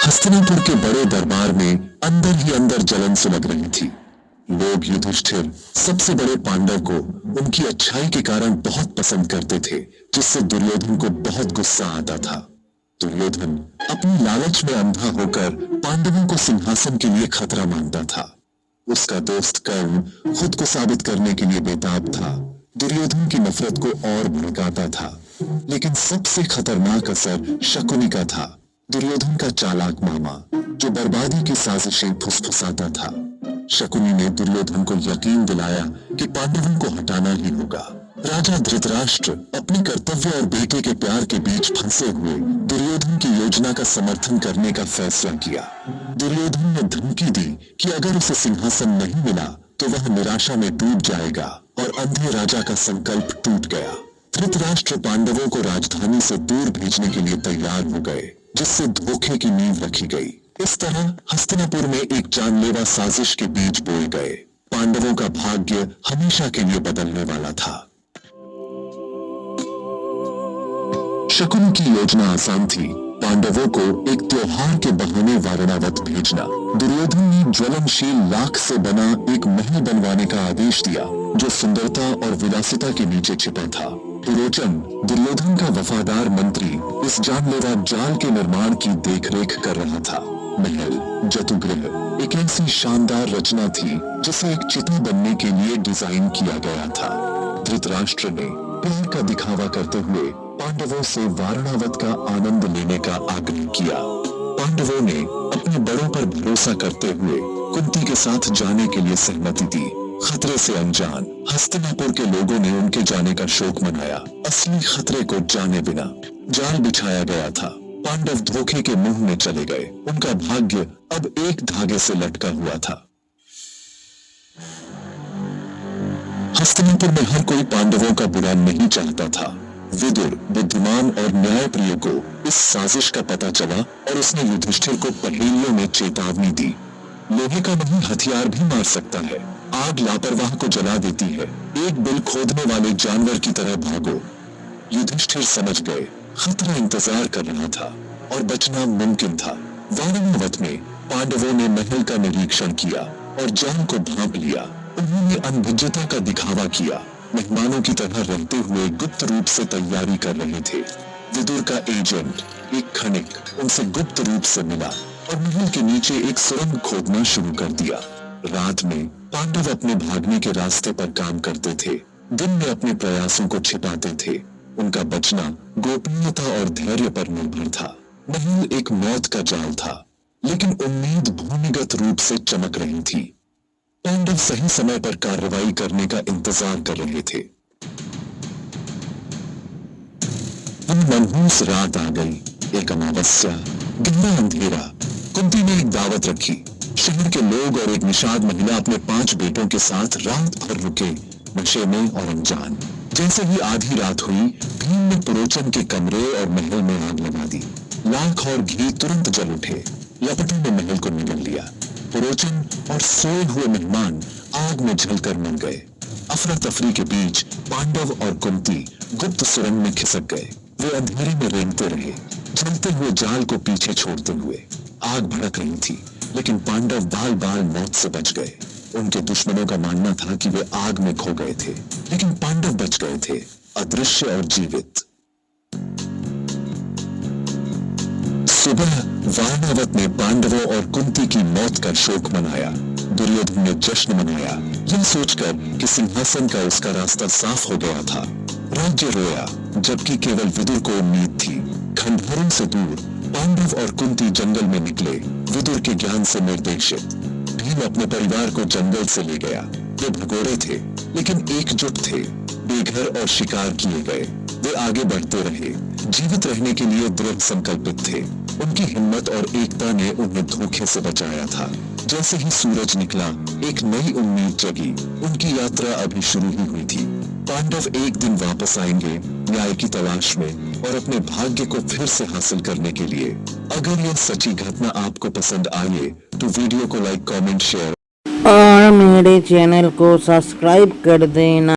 हस्तिनापुर के बड़े दरबार में अंदर ही अंदर जलन सुलग रही थी। लोग युधिष्ठिर सबसे बड़े पांडव को उनकी अच्छाई के कारण बहुत पसंद करते थे, जिससे दुर्योधन को बहुत गुस्सा आता था। दुर्योधन अपनी लालच में अंधा होकर पांडवों को सिंहासन के लिए खतरा मानता था। उसका दोस्त कर्ण खुद को साबित करने के लिए बेताब था। दुर्योधन की नफरत को और भड़काता था, लेकिन सबसे खतरनाक असर शकुनी का था, दुर्योधन का चालाक मामा, जो बर्बादी की साजिशें फुसफुसाता था। शकुनी ने दुर्योधन को यकीन दिलाया कि पांडवों को हटाना ही होगा। राजा धृतराष्ट्र अपने कर्तव्य और बेटे के प्यार के बीच फंसे हुए दुर्योधन की योजना का समर्थन करने का फैसला किया। दुर्योधन ने धमकी दी कि अगर उसे सिंहासन नहीं मिला तो वह निराशा में डूब जाएगा, और अंधे राजा का संकल्प टूट गया। धृतराष्ट्र पांडवों को राजधानी से दूर भेजने के लिए तैयार हो गए, जिससे धोखे की नींव रखी गई। इस तरह हस्तिनापुर में एक जानलेवा साजिश के बीज बोए गए। पांडवों का भाग्य हमेशा के लिए बदलने वाला था। शकुनी की योजना आसान थी, पांडवों को एक त्योहार के बहाने वारणावत भेजना। दुर्योधन ने ज्वलनशील लाख से बना एक महल बनवाने का आदेश दिया, जो सुंदरता और विलासिता के नीचे छिपा था। पुरोचन, दुर्योधन का वफादार मंत्री, इस जानलेवा जाल के निर्माण की देखरेख कर रहा था। महल जतुगृह एक ऐसी शानदार रचना थी जिसे एक चिता बनने के लिए डिजाइन किया गया था। धृतराष्ट्र ने प्यार का दिखावा करते हुए पांडवों से वारणावत का आनंद लेने का आग्रह किया। पांडवों ने अपने बड़ों पर भरोसा करते हुए कुंती के साथ जाने के लिए सहमति दी। खतरे से अनजान हस्तिनापुर के लोगों ने उनके जाने का शोक मनाया, असली खतरे को जाने बिना। जाल बिछाया गया था, पांडव धोखे के मुंह में चले गए। उनका भाग्य अब एक धागे से लटका हुआ था। हस्तिनापुर में हर कोई पांडवों का बुरा नहीं चाहता था। विदुर, बुद्धिमान और न्यायप्रिय को इस साजिश का पता चला और उसने युधिष्ठिर को पहेलियों में चेतावनी दी। लोहे का नहीं, हथियार भी मार सकता है। आग लापरवाह को जला देती है। एक बिल खोदने वाले जानवर की तरह भागो। युधिष्ठिर समझ गए खतरा इंतजार कर रहा था और बचना मुमकिन था। वारणावत में पांडवों ने महल का निरीक्षण किया और जान को भांप लिया। उन्होंने अनभिज्ञता का दिखावा किया, मेहमानों की तरह रहते हुए गुप्त रूप से तैयारी कर रहे थे। विदुर का एजेंट, एक खनिक, उनसे गुप्त रूप से मिला और महल के नीचे एक सुरंग खोदना शुरू कर दिया। रात में पांडव अपने भागने के रास्ते पर काम करते थे, दिन में अपने प्रयासों को छिपाते थे। उनका बचना गोपनीयता और धैर्य पर निर्भर था। महल एक मौत का जाल था, लेकिन उम्मीद भूमिगत रूप से चमक रही थी। पांडव सही समय पर कार्रवाई करने का इंतजार कर रहे थे। मनहूस रात आ गई, एक अमावस्या, गहरा अंधेरा। कुंती ने एक दावत रखी। शहर के लोग और एक निषाद महिला अपने 5 बेटों के साथ रात भर रुके, नशे में और अनजान। जैसे ही आधी रात हुई, भीम ने पुरोचन के कमरे और महल में आग लगा दी। लाख और घी तुरंत जल उठे, लपटों ने महल को निगल लिया। पुरोचन और सोए हुए मेहमान आग में जलकर मर गए। अफरा तफरी के बीच पांडव और कुंती गुप्त सुरंग में खिसक गए। वे अंधेरे में रेंगते रहे, जलते हुए जाल को पीछे छोड़ते हुए। आग भड़क रही थी, लेकिन पांडव बाल बाल मौत से बच गए। उनके दुश्मनों का मानना था कि वे आग में खो गए थे, लेकिन पांडव बच गए थे, अदृश्य और जीवित। सुबह वारणावत में पांडवों और कुंती की मौत का शोक मनाया। दुर्योधन ने जश्न मनाया, यह सोचकर कि सिंहासन का उसका रास्ता साफ हो गया था। राज्य रोया, जबकि केवल विदुर को उम्मीद थी। खंडहरों से दूर पांडव और कुंती जंगल में निकले, विदुर के ज्ञान से निर्देशित। भीम अपने परिवार को जंगल से ले गया। वे भगोड़े थे, लेकिन एकजुट थे। बेघर और शिकार किए गए, वे आगे बढ़ते रहे, जीवित रहने के लिए दृढ़ संकल्पित थे। उनकी हिम्मत और एकता ने उन्हें धोखे से बचाया था। जैसे ही सूरज निकला, एक नई उम्मीद जगी। उनकी यात्रा अभी शुरू ही हुई थी। पांडव एक दिन वापस आएंगे, न्याय की तलाश में और अपने भाग्य को फिर से हासिल करने के लिए। अगर यह सच्ची घटना आपको पसंद आए तो वीडियो को लाइक, कमेंट, शेयर और मेरे चैनल को सब्सक्राइब कर देना।